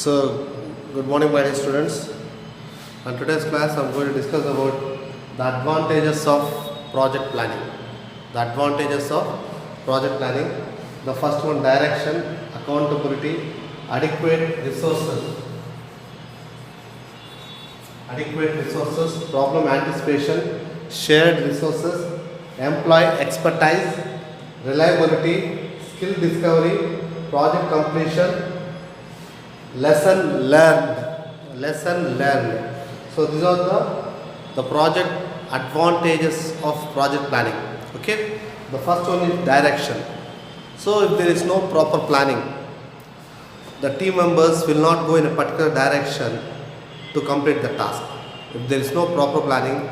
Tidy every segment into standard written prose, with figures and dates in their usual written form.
So, good morning, my dear students. On today's class, I'm going to discuss about the advantages of project planning. The advantages of project planning. The first one, direction, accountability, adequate resources, problem anticipation, shared resources, employee expertise, reliability, skill discovery, project completion, lesson learned. So these are the project advantages of project planning. Okay, the first one is direction. So if there is no proper planning, the team members will not go in a particular direction to complete the task. If there is no proper planning,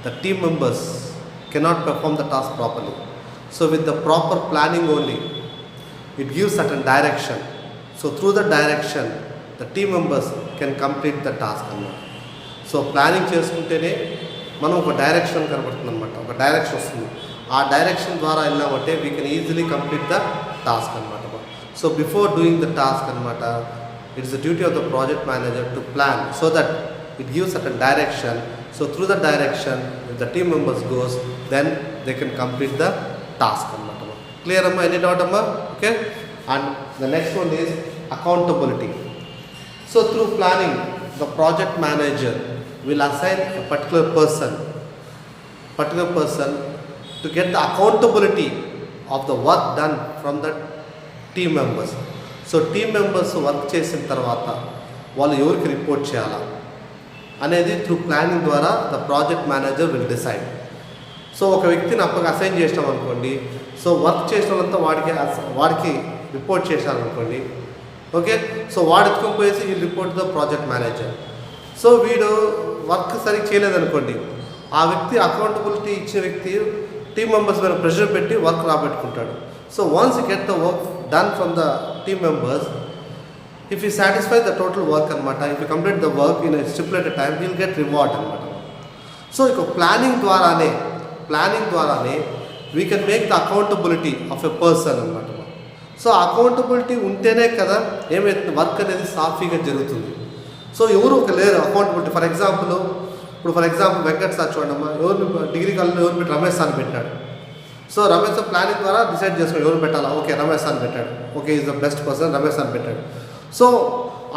the team members cannot perform the task properly. So with the proper planning only, it gives certain direction. So through the direction, the team members can complete the task. So planning చేసుకుంటేనే మనం ఒక direction కనబడుతుంది అనమాట, ఒక direction వస్తుంది. ఆ direction ద్వారా వెళ్ళామంటే we can easily complete the task అనమాట. So before doing the task అనమాట, it's the duty of the project manager to plan so that it gives certain direction. So through the direction if the team members goes, then they can complete the task అనమాట. Clear అమ్మా? Any doubt అమ్మా? Okay. And the next one is accountability. So through planning, the project manager will assign a particular person to get the accountability of the work done from the team members. So team members work చేసిన తర్వాత వాళ్ళు ఎవరికి report చేయాలా అనేది through planning ద్వారా the project manager will decide. So ఒక వ్యక్తిని అప్పటికి అసైన్ చేసినాం అనుకోండి, సో వర్క్ చేసిన వాళ్ళంతా వాడికి రిపోర్ట్ చేశారనుకోండి. ఓకే, సో వాడు ఎత్తుకొని పోయేసి ఈ report the project manager. So వీడు వర్క్ సరిగ్గా చేయలేదనుకోండి, ఆ వ్యక్తి అకౌంటబిలిటీ ఇచ్చిన వ్యక్తి టీమ్ మెంబర్స్ మీద ప్రెషర్ పెట్టి వర్క్ రాబెట్టుకుంటాడు. So once you get the work done from the team members, if you satisfy the total work అనమాట, if you complete the work in stipulated time, will get reward అనమాట. So ఇక planning ద్వారానే we can make the accountability of a person అనమాట. So accountability ఉంటేనే కదా ఏమైతుంది, work అనేది సాఫీగా జరుగుతుంది. సో ఎవరు ఒక లేరు accountability. For example Venkat sir చూడమ్మా, డిగ్రీ కాలేజ్లో ఎవరు పెట్టి రమేష్ సార్ పెట్టాడు. సో రమేష్ సార్ ప్లానింగ్ ద్వారా డిసైడ్ చేసుకుని ఎవరు పెట్టాలా, ఓకే రమేష్ సార్ పెట్టాడు, okay is the best person, Ramesh sir పెట్టాడు. సో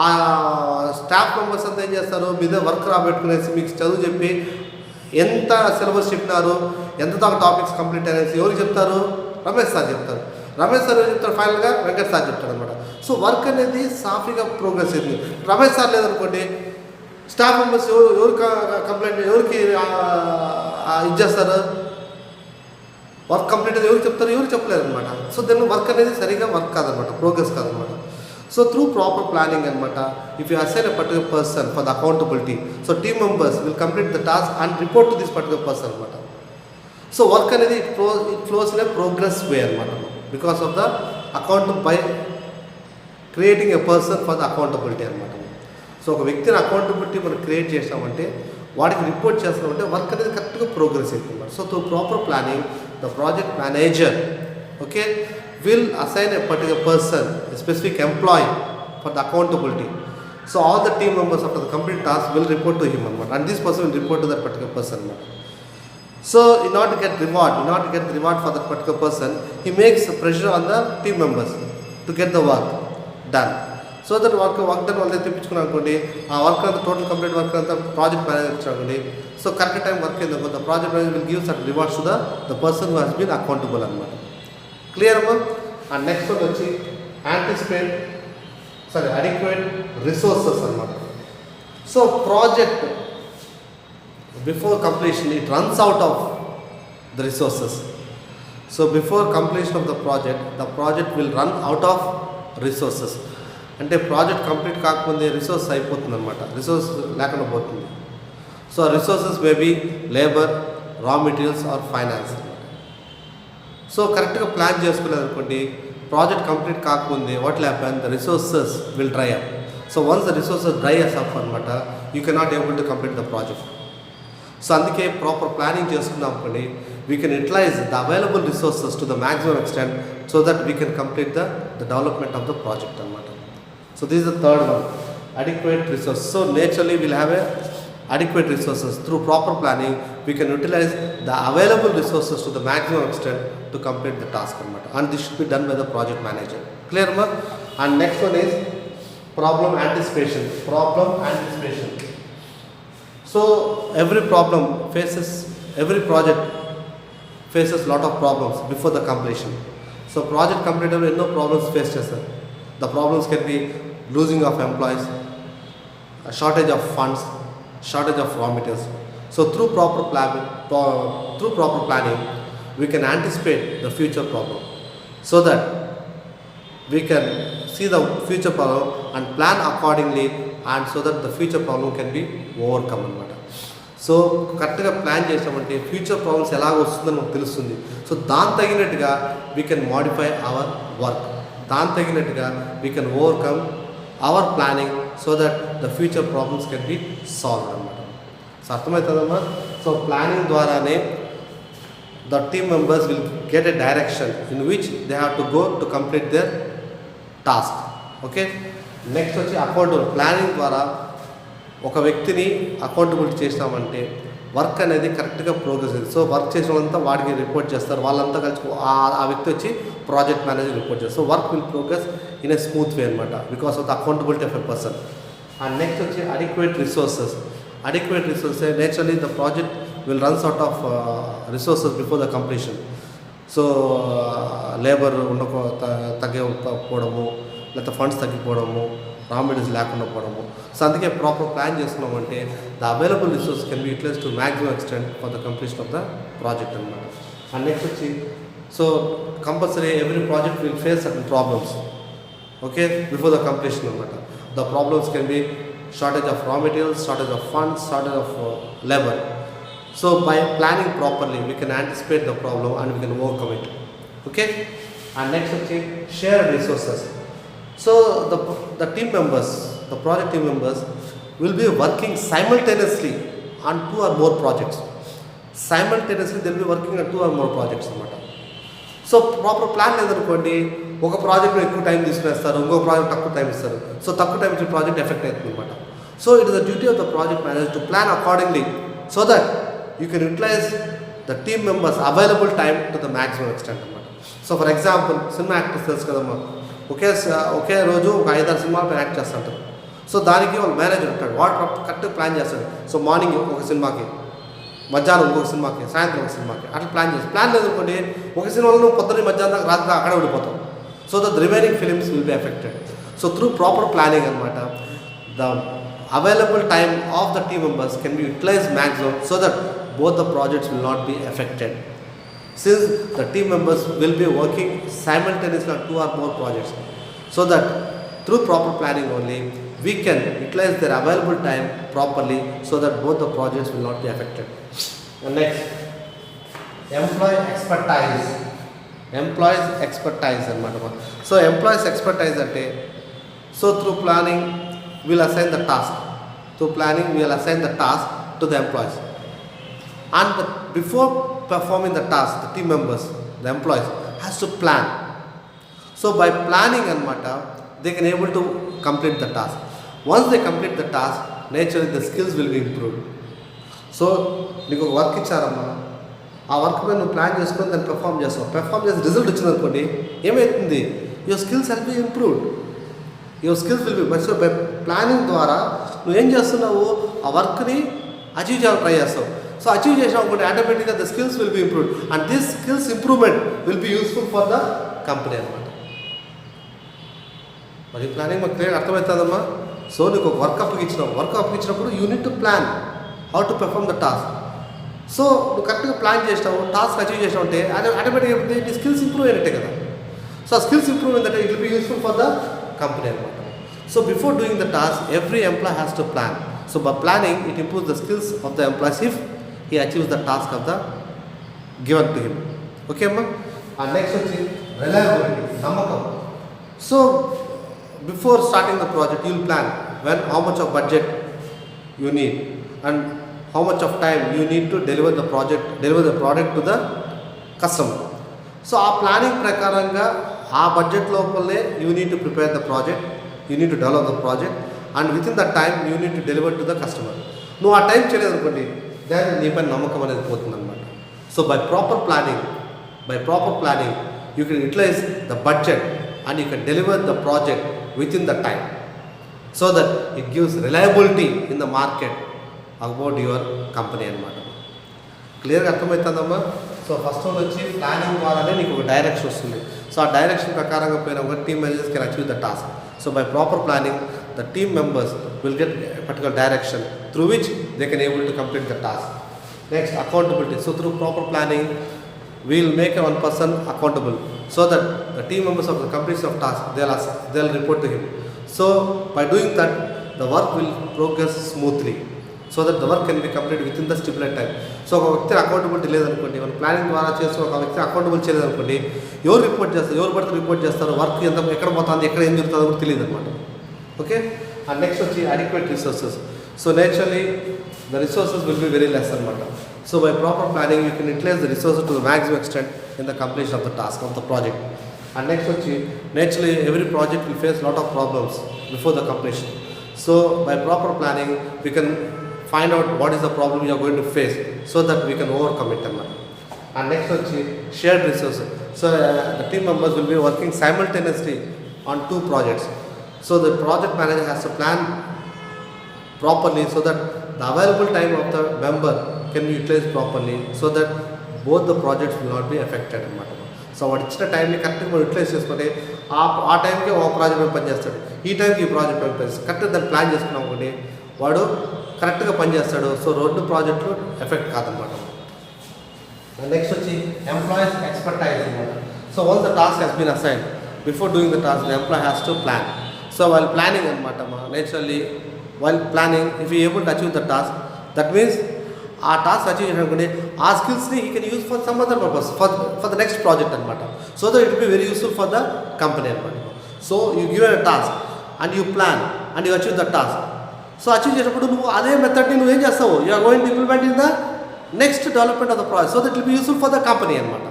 ఆ స్టాఫ్ మెంబర్స్ అంతా ఏం చేస్తారు, మీద వర్క్ రాబెట్టుకునేసి మీకు చదువు చెప్పి ఎంత సిలబస్ చెప్పినారు, ఎంత దాకా టాపిక్స్ కంప్లీట్ అనేసి ఎవరికి చెప్తారు, రమేష్ సార్ చెప్తారు. రమేష్ సార్ చెప్తారు, ఫైనల్గా వెంకట్ సార్ చెప్తాడు అనమాట. సో వర్క్ అనేది సాఫీగా ప్రోగ్రెస్ అయింది. రమేష్ సార్ లేదనుకోండి, స్టాఫ్ మెంబర్స్ ఎవరికి కంప్లైంట్, ఎవరికి ఇది చేస్తారు, వర్క్ కంప్లీట్ అయితే ఎవరికి చెప్తారు, ఎవరికి చెప్పలేరు అనమాట. సో దాన్ని వర్క్ అనేది సరిగా వర్క్ కాదనమాట, ప్రోగ్రెస్ కాదనమాట. సో త్రూ ప్రాపర్ ప్లానింగ్ అనమాట, if you assign a particular person for the accountability, so team members will complete the task and report to this particular person అనమాట. సో వర్క్ అనేది it flows in a progress way అనమాట, because of the by creating a person for the accountability అనమాట. So ఒక వ్యక్తిని accountability మనం create చేసామంటే, వాడికి report చేస్తామంటే వర్క్ అనేది కరెక్ట్గా ప్రోగ్రెస్ అవుతుంది. So through proper planning, the project manager okay will assign a particular person, a specific employee for the accountability. So all the team members of the complete task will report to him అనమాట, and this person will report to that particular person అనమాట. So in order to get the reward for that particular person, he makes pressure on the team members to get the work done. So that work done వాళ్ళని తెప్పించుకున్నాను అనుకోండి, ఆ work అంతా total complete work అంతా project manager ఇచ్చానుకోండి. So correct time work అయింది, the project manager will give certain rewards to the person who has been accountable అనమాట. Clear అమ్మా? అండ్ నెక్స్ట్ వన్ వచ్చి అడిక్వేట్ రిసోర్సెస్ అనమాట. So project before completion, it runs out of the resources. So before completion of the project will run out of resources. అంటే project complete కాకముందే resource అయిపోతుంది అనమాట, resource లేకుండా పోతుంది. So resources maybe labour, raw materials or finance. So కరెక్ట్గా plan చేసుకోలేదనుకోండి, project complete కాకముందే what will happen, the resources will dry up. So once the resources dry up అనమాట, you cannot able to complete the project. So అందుకే proper planning చేసుకున్నాం అనుకోండి, we can utilise the available resources to the maximum extent so that we can complete the development of the project అనమాట. So this is the third one. adequate resources. So naturally we'll have a adequate resources. Through proper planning we can utilize the available resources to the maximum extent to complete the task anamata, and this should be done by the project manager. Clear ma? And next one is problem anticipation. So every project faces lot of problems before the completion. So project completed with no problems faced చేస్తారు. The problems can be losing of employees, a shortage of funds, shortage of raw materials. So through proper planning we can anticipate the future problem, so that we can see the future problem and plan accordingly, and so that the future problem can be overcome అనమాట. So కరెక్ట్గా plan చేసామంటే future problems ఎలా వస్తుందని మనకు తెలుస్తుంది. So దాని తగినట్టుగా we can modify our work, దాని తగినట్టుగా we can overcome our planning, so that the future problems can be solve అనమాట. సో అర్థమవుతుందమ్మా. సో ప్లానింగ్ ద్వారానే the team members will get a direction in which they have to go to complete their task. Okay, next వచ్చి accountable. Planning ద్వారా ఒక వ్యక్తిని accountability చేసినామంటే work అనేది కరెక్ట్గా ప్రోగ్రెస్ అవుతుంది. సో వర్క్ చేసిన వాళ్ళంతా వాడికి రిపోర్ట్ చేస్తారు, వాళ్ళంతా కలిసి ఆ వ్యక్తి వచ్చి ప్రాజెక్ట్ మేనేజర్ రిపోర్ట్ చేస్తారు. So work will progress in a smooth way అనమాట, because of the accountability of a person. And next వచ్చి adequate resources. Naturally the project will runs out of resources before the completion. So labour తగ్గిపోవడము, లేకపోతే funds తగ్గిపోవడము, raw materials లేకుండా పోవడము. So అందుకే proper plan చేసుకున్నామంటే the available resource can be utilise to maximum extent for the completion of the project అనమాట. And next వచ్చి so compulsory every project will face certain problems, okay, before the completion అనమాట. The problems can be shortage of raw materials, shortage of funds, shortage of labour. So by planning properly we can anticipate the problem and we can overcome it. Okay, and next okay, share resources. So the team members, the project team members will be working simultaneously on 2 or more projects. Simultaneously they will be working on 2 or more projects anamata. So proper plan లేదనుకోండి, ఒక project ఎక్కువ time తీసుకునేస్తారు, ఇంకో project తక్కువ time ఇస్తారు. So తక్కువ time ఇచ్చే project effect అవుతుంది అనమాట. So it is the duty of the project manager to plan accordingly, so that you can utilize the team members available time to the maximum extent అన్నమాట. So for example cinema actors తెలుసు కదమ్మా, ఒకే రోజు ఒక 5-6 సినిమాలు act చేస్తుంటారు. So దానికి వాళ్ళ manager ఉంటాడు, వాడు కరెక్ట్గా ప్లాన్ చేస్తాడు. సో మార్నింగ్ ఒక సినిమాకి, మధ్యాహ్నం ఇంకొక సినిమాకి, సాయంత్రం ఒక సినిమాకి అట్లా ప్లాన్ చేస్తాడు. ప్లాన్ లేదనుకోండి ఒక సినిమాలో నువ్వు పొద్దున్న మధ్యాహ్నం దాకా రాత్రి అక్కడే ఉండిపోతాం. So the remaining films will be affected. So through proper planning అనమాట the available time of the team members can be utilized maximum, so that both the projects will not be affected, since the team members will be working simultaneously on 2 or more projects. So that through proper planning only we can utilize their available time properly, so that both the projects will not be affected. And next, employee expertise anamata. So employees expertise ante, so through planning we'll assign the task. Through planning we will assign the task to the employees, and before performing the task the team members, the employees has to plan. So by planning anamata they can able to complete the task. Once they complete the task, naturally the skills will be improved. So నీకు ఒక work ఇచ్చారమ్మా, ఆ work మీద నువ్వు plan చేసుకొని దాన్ని perform చేస్తావు. Perform చేసి result వచ్చిందనుకోండి, ఏమవుతుంది, your skills will be improved. Your skills will B. So by planning ద్వారా నువ్వేం చేస్తున్నావు, ఆ వర్క్ని అచీవ్ చేయాలని ట్రై చేస్తావు. సో అచీవ్ చేసావు అనుకుంటే ఆటోమేటిక్గా the skills will be improved, and this skills improvement will be useful for the company అనమాట. మరి ప్లానింగ్ మాకు క్లియర్ అర్థమవుతుందమ్మా. సో నీకు ఒక వర్క్ అప్పగించినప్పుడు you need to plan how to perform the task. So నువ్వు కరెక్ట్గా ప్లాన్ చేసినావు, టాస్క్ అచీవ్ చేసినావు అంటే ఆటోమేటిక్గా నీ స్కిల్స్ ఇంప్రూవ్ అయినట్టే కదా. సో ఆ స్కిల్స్ ఇంప్రూవ్ అయిందంటే it will be useful for the company అనమాట. So before doing the task every employee has to plan. So by planning it improves the skills of the employees if he achieves the task of the given to him. Okay amma. And next is reliability, namakam. So before starting the project you will plan when how much of budget you need and how much of time you need to deliver the product to the customer. So ఆ planning ప్రకారంగా ఆ budget లోపలనే you need to prepare the project, you need to develop the project, and with in the time you need to deliver to the customer. నువ్వు ఆ time చేయలేదు అనుకోండి, దాని నీ పైన నమ్మకం అనేది పోతుందన్నమాట. So by proper planning you can utilise the budget and you can deliver the project within the time, so that it gives reliability in the market about your company అనమాట. క్లియర్గా అర్థమవుతుందమ్మా. సో ఫస్ట్ వన్ వచ్చి planning ద్వారానే నీకు ఒక direction వస్తుంది. So ఆ direction ప్రకారంగా పోయిన ఒక team managers can achieve the task. So by proper planning the team members will get a particular direction through which they can able to complete the task. Next, accountability. So through proper planning, we will make one person accountable, so that the team members of the completion of task, they'll report to him. So by doing that, the work will progress smoothly, so that the work can be completed within the stipulated time. So ఒక వ్యక్తి accountability లేదనుకోండి, మనం planning ద్వారా చేస్తూ ఒక వ్యక్తి accountable చేయలేదనుకోండి, ఎవరు పడితే రిపోర్ట్ చేస్తారు, వర్క్ ఎక్కడ పోతుంది, ఎక్కడ ఏం జరుగుతుందో కూడా తెలియదు అనమాట. ఓకే. అండ్ నెక్స్ట్ వచ్చి adequate resources. So naturally the resources will be very less అనమాట. So by proper planning you can utilise the resources to the maximum extent in the completion of the task of the project. And next వచ్చి naturally every project will face lot of problems before the completion. So by proper planning we can find out what is the problem you are going to face, so that we can overcome it అన్నమాట. And next వచ్చి shared resources. So the team members will be working simultaneously on two projects. So the project manager has to plan properly, so that the available time of the member can be utilized properly, so that both the projects will not be affected అన్నమాట. So వాడు ఇచ్చిన టైంని కరెక్ట్గా మనం utilise చేసుకుంటే ఆ టైంకి ఒక ప్రాజెక్ట్ మేము పనిచేస్తాడు, ఈ టైంకి ఈ ప్రాజెక్ట్ మేము పనిచేస్తాడు. కరెక్ట్గా దాన్ని ప్లాన్ చేసుకున్నాం అనుకోండి, వాడు కరెక్ట్గా పనిచేస్తాడు. సో రెండు ప్రాజెక్టులు ఎఫెక్ట్ కాదనమాట. నెక్స్ట్ వచ్చి ఎంప్లాయీస్ ఎక్స్పర్టైజ్ అనమాట. So once the task has been assign, before doing the task the employee has to plan. So వాళ్ళు ప్లానింగ్ అనమాట. Naturally while planning if you able to achieve the task, that means ఆ task achieve చేయడానికి ఆ స్కిల్స్ని you can use for some other purpose for the next project అనమాట. So that it will be very useful for the company అనమాట. So you give a task and you plan and you achieve the task. So achieve చేసినప్పుడు నువ్వు అదే మెథడ్ని నువ్వేం చేస్తావు, you are going to implement in the next development of the project, so that will be useful for the company అనమాట.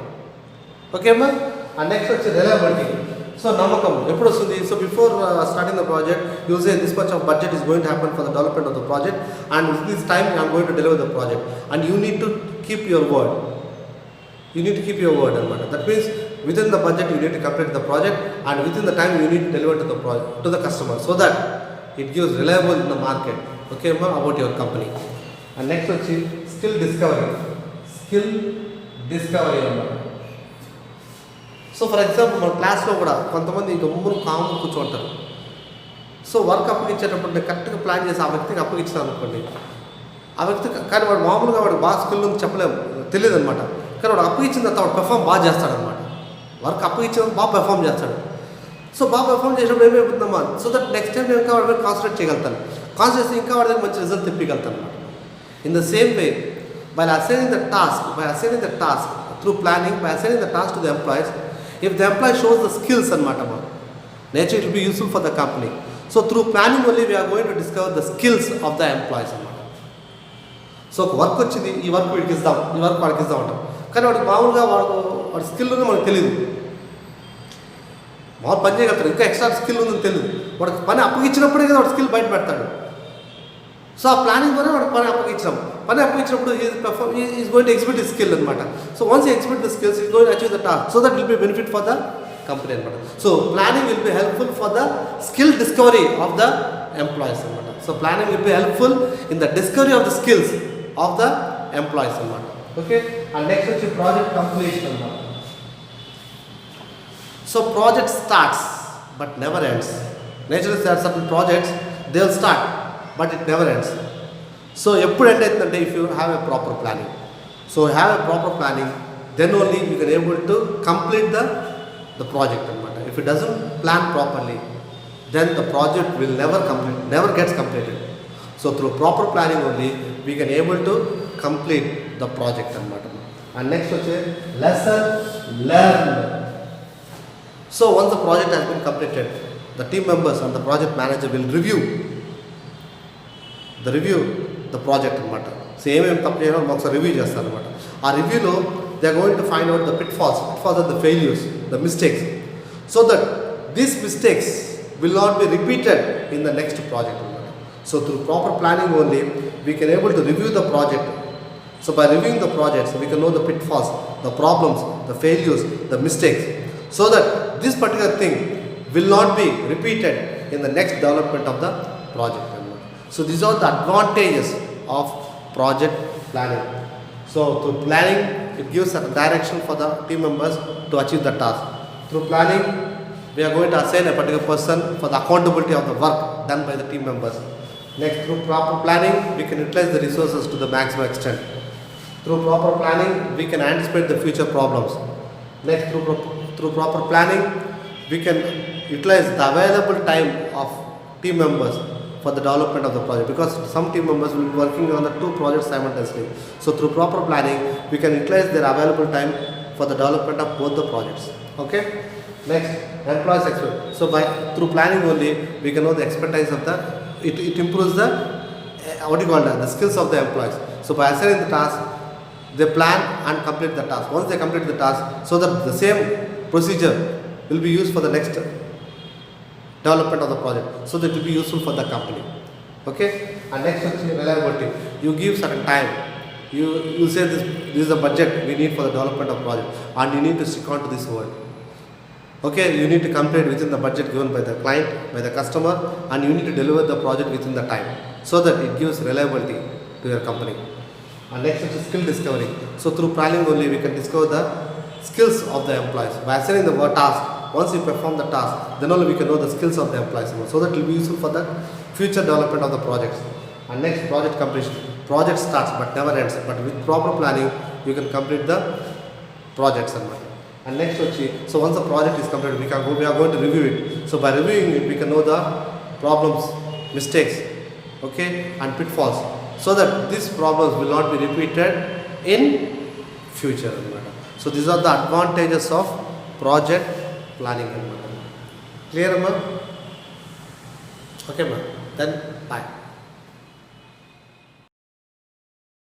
Okay అమ్మా. And next వచ్చి reliability. So నమ్మకం ఎప్పుడు వస్తుంది? So before starting the project you say this much of budget is going to happen for the development of the project, and with this time I am going to deliver the project, and you need to keep your word. అనమాట. That means within the budget you need to complete the project, and within the time you need to deliver to the customer, so that it gives reliable in the market. Okay about your company. And next వచ్చి skill discovery అన్నమాట. So for example మన క్లాస్లో కూడా కొంతమంది గమ్మును కాము కూర్చోంటారు. So work అప్పగించేటప్పుడు నేను కరెక్ట్గా plan చేసి ఆ వ్యక్తికి అప్పగించాను అనుకోండి, ఆ వ్యక్తి కానీ వాడు మామూలుగా వాడు బాగా స్కిల్ ఉంది చెప్పలేము, తెలియదు అనమాట. కానీ వాడు అప్పగించిన తర్వాత వాడు పెర్ఫామ్ బాగా చేస్తాడనమాట. వర్క్ అప్పగించిన బాగా పెర్ఫామ్ చేస్తాడు. సో బాగా పెర్ఫామ్ చేసినప్పుడు ఏమైపోతుందమ్మా, సో దట్ నెక్స్ట్ టైం నేను ఇంకా వాడి మీద కాన్సన్ట్రేట్ చేయగలుగుతాను, కాన్సన్ట్రేట్ చేసి ఇంకా వాడి దగ్గర మంచి రిజల్ట్ తెప్పిగలుగుతాను అనమాట. In the same way by assigning the task through planning, by assigning the task to the employees, if the employee shows the skills anamata, nature it will be useful for the company. So through planning only we are going to discover the skills of the employees anamata. So work వచ్చింది, ఈ work వీడికి ఇద్దాం, ఈ work వాడికి ఇద్దాం అంటాం, కానీ వాడికి మామూలుగా వాడి స్కిల్ ఉందో మనకు తెలియదు. మామూలు పని చేయగలుగుతాడు, ఇంకా ఎక్స్ట్రా స్కిల్ ఉందని తెలియదు. వాడికి పని అప్పగించినప్పుడే కదా వాడి స్కిల్ బయట పెడతాడు. సో ఆ ప్లానింగ్ ద్వారా వాడికి పని అప్పగించినప్పుడు is going to exhibit his skill అనమాట. So once exhibit the skills is going to achieve the task, so that will be benefit for the company అనమాట. So planning will be helpful for the skill discovery of the employees అనమాట. So planning will be helpful in the discovery of the skills of the employees అనమాట. Okay. And next వచ్చి project completion అనమాట. So project starts but never ends. Natural certain projects they will start but it never ends. So ఎప్పుడు end అవుతుందంటే if you have a proper planning. So have a proper planning, then only you can able to complete the project అనమాట. If it doesn't plan properly, then the project will never gets completed. So through proper planning only we can able to complete the project అనమాట. And next వచ్చే lesson learned. So once the project has been completed, the team members and the project manager will review the project అనమాట. So ఏమేమి తప్పు చేయాలో ఒకసారి review చేస్తారు అనమాట. ఆ రివ్యూలో they are going to find out the pitfalls or the failures, the mistakes, so that these mistakes will not be repeated in the next project అనమాట. So through proper planning only, we can able to review the project. So by reviewing the projects, we can know the pitfalls, the problems, the failures, the mistakes, so that this particular thing will not be repeated in the next development of the project. So these are the advantages of project planning. So through planning, it gives a direction for the team members to achieve the task. Through planning, we are going to assign a particular person for the accountability of the work done by the team members. Next, through proper planning, we can utilize the resources to the maximum extent. Through proper planning, we can anticipate the future problems. Next, through proper planning, we can utilize the available time of team members for the development of the project, because some team members will be working on the two projects simultaneously. So through proper planning, we can utilize their available time for the development of both the projects. Okay. Next, employees expert. So through planning only, we can know the expertise of the. It improves the the skills of the employees. So by assigning the task, they plan and complete the task. Once they complete the task, so that the same procedure will be used for the next development of the project, so that it will be useful for the company. Okay. And next is reliability. You give certain time. You say this is the budget we need for the development of project, and you need to stick on to this word. Okay, you need to complete within the budget given by the client, by the customer, and you need to deliver the project within the time, so that it gives reliability to your company. And next is skill discovery. So through planning only, we can discover the skills of the employees. By assigning the task, once you perform the task, then only we can know the skills of the employees, so that it will be useful for the future development of the projects. And next, project completion. Project starts but never ends, but with proper planning, you can complete the projects. And next, so once the project is completed, we are going to review it. So by reviewing it, we can know the problems, mistakes, okay, and pitfalls, so that these problems will not be repeated in future. So these are the advantages of project planning. Clear, ma'am? Okay, ma'am. Then bye.